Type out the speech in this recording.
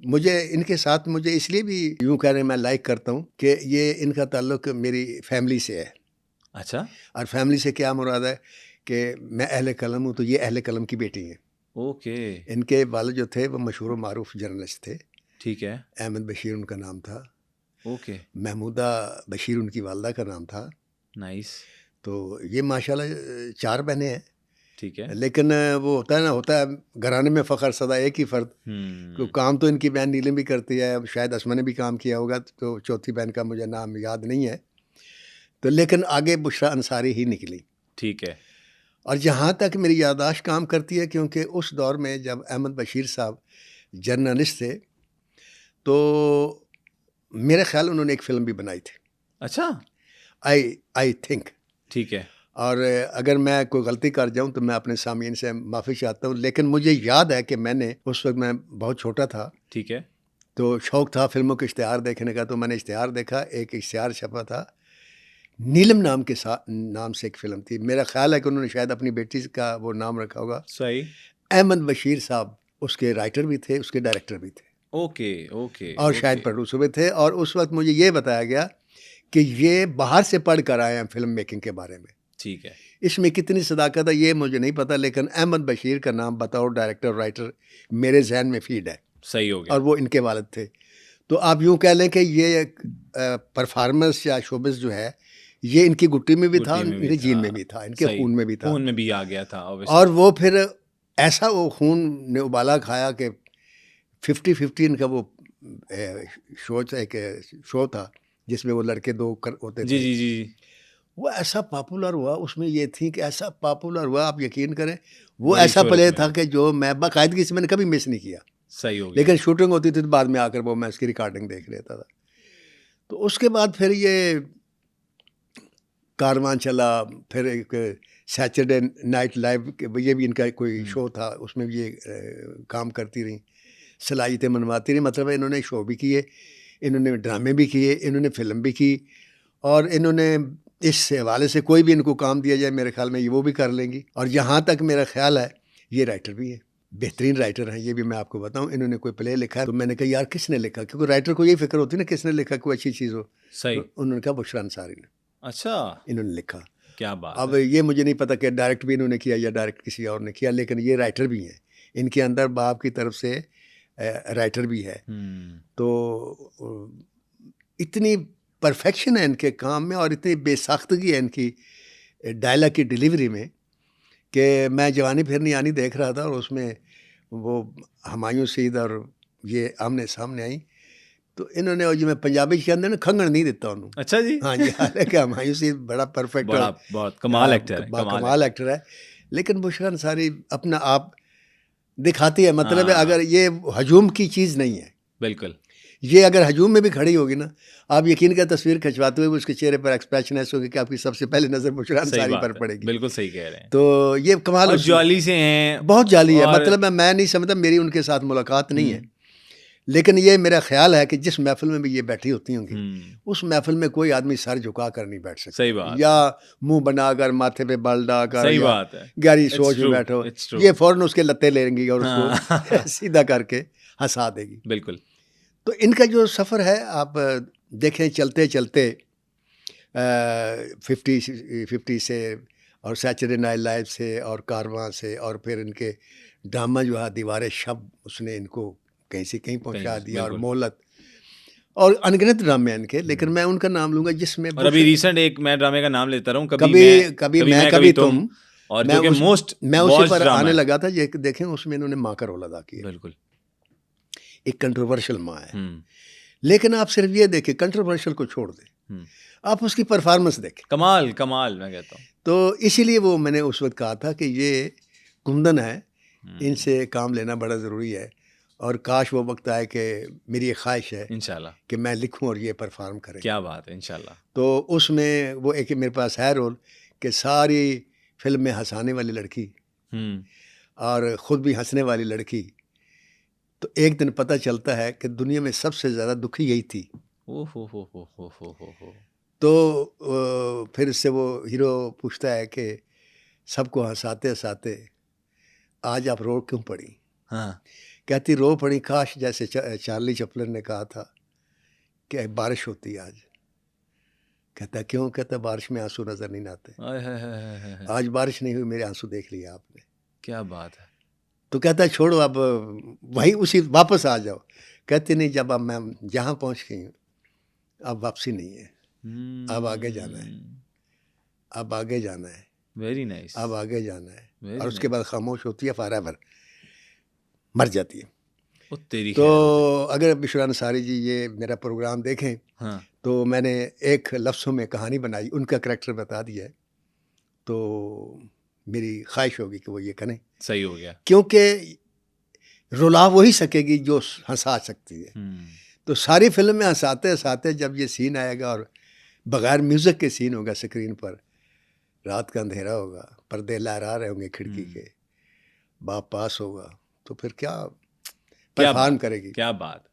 مجھے ان کے ساتھ مجھے اس لیے بھی یوں کہہ رہے میں لائک کرتا ہوں کہ یہ ان کا تعلق میری فیملی سے ہے. اچھا. اور فیملی سے کیا مراد ہے کہ میں اہل قلم ہوں تو یہ اہل قلم کی بیٹی ہیں. اوکے. ان کے والد جو تھے وہ مشہور و معروف جرنلسٹ تھے. ٹھیک ہے. احمد بشیر ان کا نام تھا. اوکے. محمودہ بشیر ان کی والدہ کا نام تھا. نائس. تو یہ ماشاءاللہ 4 بہنیں ہیں. ٹھیک ہے. لیکن وہ ہوتا ہے گھرانے میں فخر سدا ایک ہی فرد. کام تو ان کی بہن نیلم بھی کرتی ہے, شاید اسما نے بھی کام کیا ہوگا, تو چوتھی بہن کا مجھے نام یاد نہیں ہے. تو لیکن آگے بشریٰ انصاری ہی نکلی. ٹھیک ہے. اور جہاں تک میری یادداشت کام کرتی ہے, کیونکہ اس دور میں جب احمد بشیر صاحب جرنلسٹ تھے تو میرے خیال انہوں نے ایک فلم بھی بنائی تھی. اچھا. I think. ٹھیک ہے. اور اگر میں کوئی غلطی کر جاؤں تو میں اپنے سامعین سے معافی چاہتا ہوں, لیکن مجھے یاد ہے کہ میں نے اس وقت میں بہت چھوٹا تھا. ٹھیک ہے. تو شوق تھا فلموں کے اشتہار دیکھنے کا, تو میں نے اشتہار دیکھا. ایک اشتہار چھپا تھا نیلم نام سے ایک فلم تھی. میرا خیال ہے کہ انہوں نے شاید اپنی بیٹی کا وہ نام رکھا ہوگا. صحیح. احمد بشیر صاحب اس کے رائٹر بھی تھے, اس کے ڈائریکٹر بھی تھے. اوکے. اوکے. اور شاید پروڈیوسر بھی تھے. اور اس وقت مجھے یہ بتایا گیا کہ یہ باہر سے پڑھ کر آئے ہیں فلم میکنگ کے بارے میں. ٹھیک ہے. اس میں کتنی صداقت ہے یہ مجھے نہیں پتا, لیکن احمد بشیر کا نام بطور ڈائریکٹر رائٹر میرے ذہن میں فیڈ ہے. صحیح ہو گیا. اور وہ ان کے والد تھے. تو آپ یوں کہہ لیں کہ یہ پرفارمنس یا شوبز جو ہے یہ ان کی گٹی میں بھی تھا, ان کے جین میں بھی تھا, ان کے خون میں بھی تھا. خون میں بھی آ گیا تھا. اور وہ پھر ایسا وہ خون نے ابالا کھایا کہ 50-50 ان کا وہ شو تھا جس میں وہ لڑکے 2 ہوتے تھے. جی جی جی. وہ ایسا پاپولر ہوا, اس میں یہ تھی کہ ایسا پاپولر ہوا, آپ یقین کریں وہ ایسا پلے تھا کہ جو میں باقاعدگی سے میں نے کبھی مس نہیں کیا. صحیح ہو گیا. لیکن شوٹنگ ہوتی تھی تو بعد میں آ کر وہ میں اس کی ریکارڈنگ دیکھ لیتا تھا. تو اس کے بعد پھر یہ کاروان چلا, پھر ایک سیچرڈے نائٹ لائیو یہ بھی ان کا کوئی شو تھا, اس میں بھی یہ کام کرتی رہیں, صلاحیتیں منواتی رہیں. مطلب انہوں نے شو بھی کیے, انہوں نے ڈرامے بھی کیے, انہوں نے فلم بھی کی, اور انہوں نے اس حوالے سے کوئی بھی ان کو کام دیا جائے میرے خیال میں یہ وہ بھی کر لیں گی. اور جہاں تک میرا خیال ہے یہ رائٹر بھی ہے, بہترین رائٹر ہیں. یہ بھی میں آپ کو بتاؤں, انہوں نے کوئی پلے لکھا ہے تو میں نے کہا یار کس نے لکھا, کیونکہ رائٹر کو یہی فکر ہوتی ہے نا کس نے لکھا, کوئی اچھی چیز ہو. صحیح. انہوں نے کہا بشریٰ انصاری نے. اچھا. انہوں نے لکھا. کیا بات. اب یہ مجھے نہیں پتا کہ ڈائریکٹ بھی انہوں نے کیا یا ڈائریکٹ کسی اور نے کیا, لیکن یہ رائٹر بھی ہیں. ان کے اندر باپ کی طرف سے رائٹر بھی ہے. تو اتنی پرفیکشن ہے ان کے کام میں, اور اتنی بے ساختگی ہے ان کی ڈائلاگ کی ڈیلیوری میں, کہ میں جوانی پھرنی آنی دیکھ رہا تھا, اور اس میں وہ ہمایوں سعید اور یہ آمنے سامنے آئیں, تو انہوں نے جو میں پنجابی کے اندر نا کھنگڑ نہیں دیتا انہوں. اچھا جی. ہاں جی, حالانکہ ہمایوں سعید بڑا پرفیکٹ, بہت کمال ایکٹر ہے, کمال ایکٹر ہے, لیکن بشریٰ انصاری اپنا آپ دکھاتی ہے. مطلب ہے اگر یہ ہجوم کی چیز نہیں ہے. بالکل. یہ اگر ہجوم میں بھی کھڑی ہوگی نا, آپ یقین کا تصویر کھنچواتے ہوئے اس کے چہرے پر ایکسپریشن ایسا ہوگی کہ آپ کی سب سے پہلے نظر بشریٰ انصاری پر پڑے گی. بالکل صحیح کہہ رہے ہیں. تو یہ کمال, جعلی سے ہیں, بہت جعلی ہے. مطلب میں نہیں سمجھتا, میری ان کے ساتھ ملاقات نہیں ہے, لیکن یہ میرا خیال ہے کہ جس محفل میں بھی یہ بیٹھی ہوتی ہوں گی, اس محفل میں کوئی آدمی سر جھکا کر نہیں بیٹھ سکتا. صحیح بات. یا منہ بنا کر ماتھے پہ بال ڈا کر, صحیح بات ہے, گہری سوچ میں بیٹھو, یہ فوراً اس کے لتے لیں گی اور اس کو سیدھا کر کے ہنسا دے گی. بالکل. تو ان کا جو سفر ہے آپ دیکھیں, چلتے چلتے 50 سے, اور سیچرڈے نائٹ لائیو سے, اور کارواں سے, اور پھر ان کے ڈرامہ جو ہے دیوار شب, اس نے ان کو کہیں سے کہیں پہنچا دیا, اور مہلت, اور انگنت ڈرامے ان کے. لیکن میں ان کا نام لوں گا جس میں, اور ابھی ریسنٹ ایک میں ڈرامے کا نام لیتا رہا ہوں, کبھی میں کبھی تم, اور جو کہ موسٹ میں اسی پر آنے لگا تھا. یہ دیکھیں اس میں انہوں نے ماں کا رول ادا کیا. بالکل. ایک کنٹروورشل ماں ہے, لیکن آپ صرف یہ دیکھیں, کنٹروورشل کو چھوڑ دیں, آپ اس کی پرفارمنس دیکھیں. کمال کمال میں کہتا ہوں. تو اسی لیے وہ میں نے اس وقت کہا تھا کہ یہ کندن ہے, ان سے کام لینا بڑا ضروری ہے, اور کاش وہ وقت آئے کہ میری ایک خواہش ہے انشاءاللہ کہ میں لکھوں اور یہ پرفارم کریں. کیا بات ہے, انشاءاللہ. تو اس میں وہ ایک میرے پاس ہے رول کہ ساری فلم میں ہنسانے والی لڑکی اور خود بھی ہنسنے والی لڑکی. تو ایک دن پتہ چلتا ہے کہ دنیا میں سب سے زیادہ دکھی یہی تھی. تو پھر اس سے وہ ہیرو پوچھتا ہے کہ سب کو ہنساتے ہنساتے آج آپ رو کیوں پڑی؟ کہتی رو پڑی کاش جیسے چارلی چپلن نے کہا تھا کہ بارش ہوتی ہے آج. کہتا کیوں؟ کہتا بارش میں آنسو نظر نہیں آتے. آج بارش نہیں ہوئی، میرے آنسو دیکھ لیا آپ نے. کیا بات ہے. تو کہتا چھوڑو اب وہیں اسی واپس آ جاؤ. کہتی نہیں، جب اب میں جہاں پہنچ گئی ہوں اب واپسی نہیں ہے، اب آگے جانا ہے، اب آگے جانا ہے، ویری نائس، اب آگے جانا ہے. Very اور اس کے nice. بعد خاموش ہوتی ہے، فار ایور مر جاتی ہے. او تیری تو خیر ہو جائے. اگر بشرا انصاری جی یہ میرا پروگرام دیکھیں ہاں تو میں نے ایک لفظوں میں کہانی بنائی، ان کا کریکٹر بتا دیا ہے. تو میری خواہش ہوگی کہ وہ یہ کریں، صحیح ہو گیا. کیونکہ رلا وہی سکے گی جو ہنسا سکتی ہے. تو ساری فلم میں ہنساتے ہنساتے جب یہ سین آئے گا اور بغیر میوزک کے سین ہوگا اسکرین پر، رات کا اندھیرا ہوگا، پردے لہرا رہے ہوں گے کھڑکی کے، باپ پاس ہوگا، تو پھر کیا پرفارم کرے گی. کیا بات.